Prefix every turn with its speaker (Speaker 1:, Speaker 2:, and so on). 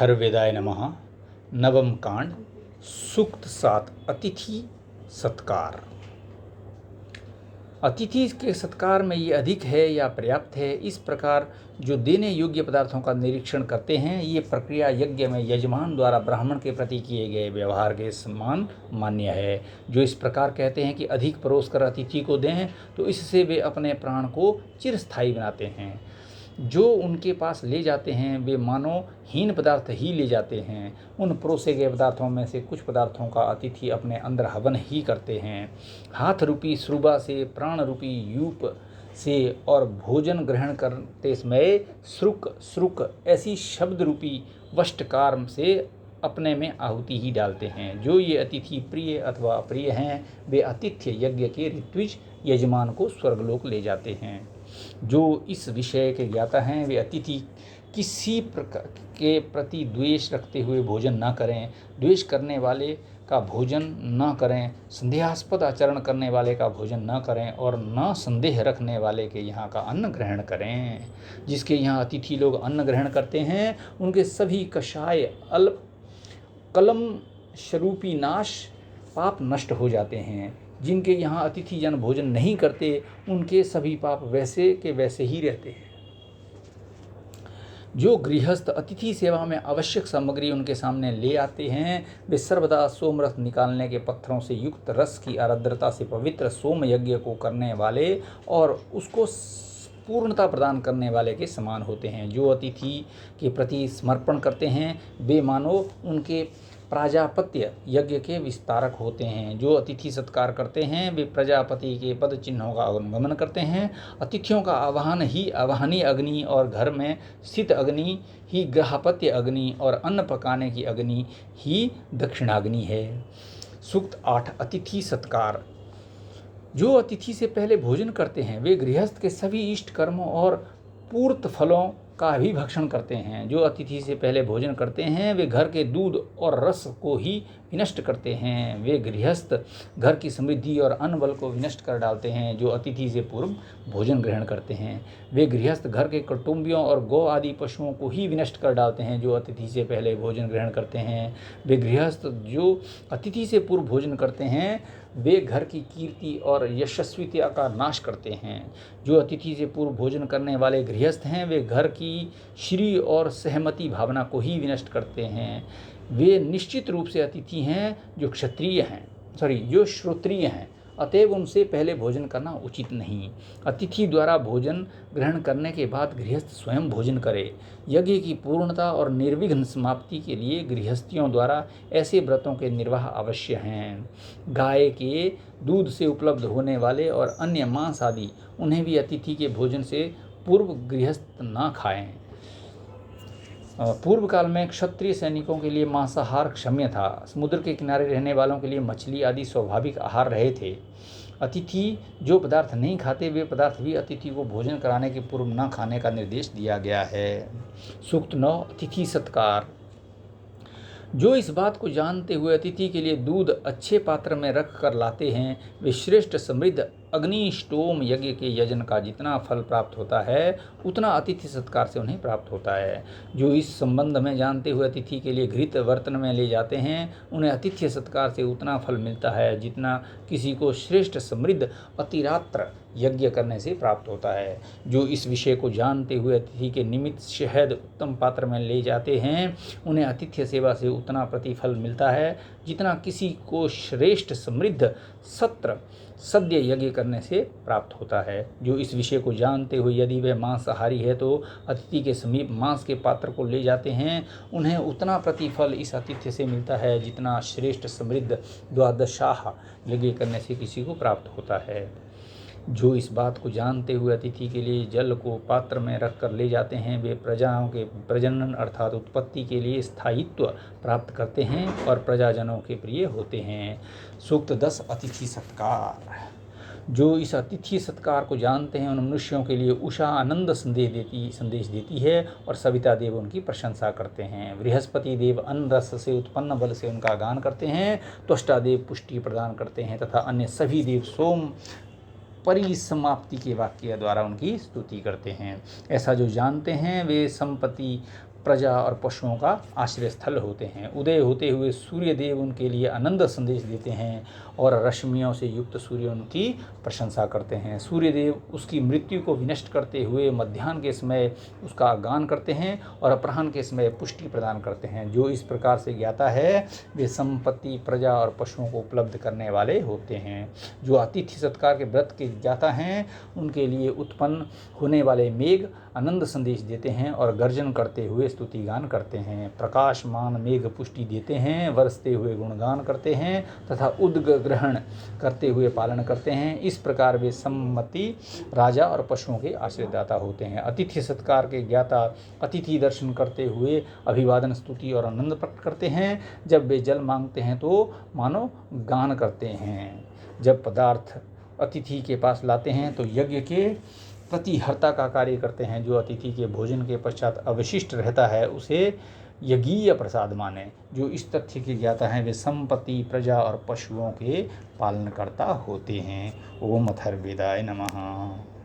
Speaker 1: थर्वेदाय नमः। नवम कांड सूक्त 7 अतिथि सत्कार। अतिथि के सत्कार में ये अधिक है या पर्याप्त है, इस प्रकार जो देने योग्य पदार्थों का निरीक्षण करते हैं, ये प्रक्रिया यज्ञ में यजमान द्वारा ब्राह्मण के प्रति किए गए व्यवहार के समान मान्य है। जो इस प्रकार कहते हैं कि अधिक परोस कर अतिथि को दें, तो इससे वे अपने प्राण को चिरस्थायी बनाते हैं। जो उनके पास ले जाते हैं वे मानो हीन पदार्थ ही ले जाते हैं। उन परोसे गए पदार्थों में से कुछ पदार्थों का अतिथि अपने अंदर हवन ही करते हैं। हाथ रूपी श्रुबा से, प्राण रूपी यूप से और भोजन ग्रहण करते समय श्रुक श्रुक ऐसी शब्द रूपी वष्टकार से अपने में आहुति ही डालते हैं। जो ये अतिथि प्रिय अथवा अप्रिय हैं, वे आतिथ्य यज्ञ के ऋत्विज यजमान को स्वर्गलोक ले जाते हैं। जो इस विषय के ज्ञाता हैं, वे अतिथि किसी प्रकार के प्रति द्वेष रखते हुए भोजन न करें, द्वेष करने वाले का भोजन न करें, संदेहास्पद आचरण करने वाले का भोजन न करें और न संदेह रखने वाले के यहाँ का अन्न ग्रहण करें। जिसके यहाँ अतिथि लोग अन्न ग्रहण करते हैं, उनके सभी कषाय अल्प कलम स्वरूपी नाश पाप नष्ट हो जाते हैं। जिनके यहाँ अतिथि जन भोजन नहीं करते, उनके सभी पाप वैसे के वैसे ही रहते हैं। जो गृहस्थ अतिथि सेवा में आवश्यक सामग्री उनके सामने ले आते हैं, वे सर्वदा सोमरस निकालने के पत्थरों से युक्त रस की आर्द्रता से पवित्र सोम यज्ञ को करने वाले और उसको पूर्णता प्रदान करने वाले के समान होते हैं। जो अतिथि के प्रति समर्पण करते हैं, वे मानो उनके प्राजापत्य यज्ञ के विस्तारक होते हैं। जो अतिथि सत्कार करते हैं, वे प्रजापति के पद चिन्हों का अनुगमन करते हैं। अतिथियों का आवाहन ही आवाहनी अग्नि और घर में स्थित अग्नि ही ग्रहपत्य अग्नि और अन्न पकाने की अग्नि ही दक्षिणाग्नि है। सूक्त 8 अतिथि सत्कार। जो अतिथि से पहले भोजन करते हैं, वे गृहस्थ के सभी इष्ट कर्मों और पूर्त फलों का भी भक्षण करते हैं। जो अतिथि से पहले भोजन करते हैं, वे घर के दूध और रस को ही विनष्ट करते हैं। वे गृहस्थ घर की समृद्धि और अन्न बल को विनष्ट कर डालते हैं। जो अतिथि से पूर्व भोजन ग्रहण करते हैं, वे गृहस्थ घर के कुटुंबियों और गौ आदि पशुओं को ही विनष्ट कर डालते हैं। जो अतिथि से पहले भोजन ग्रहण करते हैं, वे गृहस्थ जो अतिथि से पूर्व भोजन करते हैं, वे घर की कीर्ति और यशस्विता का नाश करते हैं। जो अतिथि से पूर्व भोजन करने वाले गृहस्थ हैं, वे घर की श्री और सहमति भावना को ही विनष्ट करते हैं। वे निश्चित रूप से अतिथि हैं जो जो श्रोत्रिय हैं, अतएव उनसे पहले भोजन करना उचित नहीं। अतिथि द्वारा भोजन ग्रहण करने के बाद गृहस्थ स्वयं भोजन करे। यज्ञ की पूर्णता और निर्विघ्न समाप्ति के लिए गृहस्थियों द्वारा ऐसे व्रतों के निर्वाह अवश्य हैं। गाय के दूध से उपलब्ध होने वाले और अन्य मांस आदि उन्हें भी अतिथि के भोजन से पूर्व गृहस्थ न खाएं। पूर्व काल में क्षत्रिय सैनिकों के लिए मांसाहार क्षम्य था। समुद्र के किनारे रहने वालों के लिए मछली आदि स्वाभाविक आहार रहे थे। अतिथि जो पदार्थ नहीं खाते, वे पदार्थ भी अतिथि को भोजन कराने के पूर्व न खाने का निर्देश दिया गया है। सूक्त 9 अतिथि सत्कार। जो इस बात को जानते हुए अतिथि के लिए दूध अच्छे पात्र में रख कर लाते हैं, वे श्रेष्ठ समृद्ध अग्निष्टोम यज्ञ के यजन का जितना फल प्राप्त होता है, उतना अतिथि सत्कार से उन्हें प्राप्त होता है। जो इस संबंध में जानते हुए अतिथि के लिए घृत बर्तन में ले जाते हैं, उन्हें अतिथि सत्कार से उतना फल मिलता है जितना किसी को श्रेष्ठ समृद्ध अतिरात्र यज्ञ करने से प्राप्त होता है। जो इस विषय को जानते हुए अतिथि के निमित्त शहद उत्तम पात्र में ले जाते हैं, उन्हें अतिथ्य सेवा से उतना प्रतिफल मिलता है जितना किसी को श्रेष्ठ समृद्ध सद्य यज्ञ करने से प्राप्त होता है। जो इस विषय को जानते हुए यदि वह मांसाहारी है, तो अतिथि के समीप मांस के पात्र को ले जाते हैं, उन्हें उतना प्रतिफल इस आतिथ्य से मिलता है जितना श्रेष्ठ समृद्ध द्वादशाह यज्ञ करने से किसी को प्राप्त होता है। जो इस बात को जानते हुए अतिथि के लिए जल को पात्र में रख कर ले जाते हैं, वे प्रजाओं के प्रजनन अर्थात उत्पत्ति के लिए स्थायित्व प्राप्त करते हैं और प्रजाजनों के प्रिय होते हैं। सूक्त 10 अतिथि सत्कार। जो इस अतिथि सत्कार को जानते हैं, उन मनुष्यों के लिए उषा आनंद संदेश देती है और सविता देव उनकी प्रशंसा करते हैं। बृहस्पति देव अन्न रस से उत्पन्न बल से उनका गान करते हैं। त्वष्टा देव पुष्टि प्रदान करते हैं तथा अन्य सभी देव सोम परिसमाप्ति के वाक्य द्वारा उनकी स्तुति करते हैं। ऐसा जो जानते हैं, वे संपत्ति प्रजा और पशुओं का आश्रय स्थल होते हैं। उदय होते हुए सूर्य देव उनके लिए आनंद संदेश देते हैं और रश्मियों से युक्त सूर्य उनकी प्रशंसा करते हैं। सूर्य देव उसकी मृत्यु को विनष्ट करते हुए मध्याह्न के समय उसका गान करते हैं और अपराह्न के समय पुष्टि प्रदान करते हैं। जो इस प्रकार से ज्ञाता है वे संपत्ति, प्रजा और पशुओं को उपलब्ध करने वाले होते हैं। जो अतिथि सत्कार के व्रत के ज्ञाता हैं उनके लिए उत्पन्न होने वाले मेघ आनंद संदेश देते हैं और गर्जन करते हुए स्तुति गान करते हैं। प्रकाशमान मेघ पुष्टि देते हैं, बरसते हुए गुणगान करते हैं तथा उद्ग्रहण करते हुए पालन करते हैं। इस प्रकार वे सम्मति, राजा और पशुओं के आश्रयदाता होते हैं। अतिथि सत्कार के ज्ञाता अतिथि दर्शन करते हुए अभिवादन, स्तुति और आनंद प्रकट करते हैं। जब वे जल मांगते हैं तो मानो गान करते हैं। जब पदार्थ अतिथि के पास लाते हैं तो यज्ञ के प्रतिहर्ता का कार्य करते हैं। जो अतिथि के भोजन के पश्चात अवशिष्ट रहता है उसे यज्ञीय प्रसाद माने। जो इस तथ्य के ज्ञाता हैं वे संपत्ति, प्रजा और पशुओं के पालनकर्ता होते हैं। ओम अथर्ववेदाय नमः।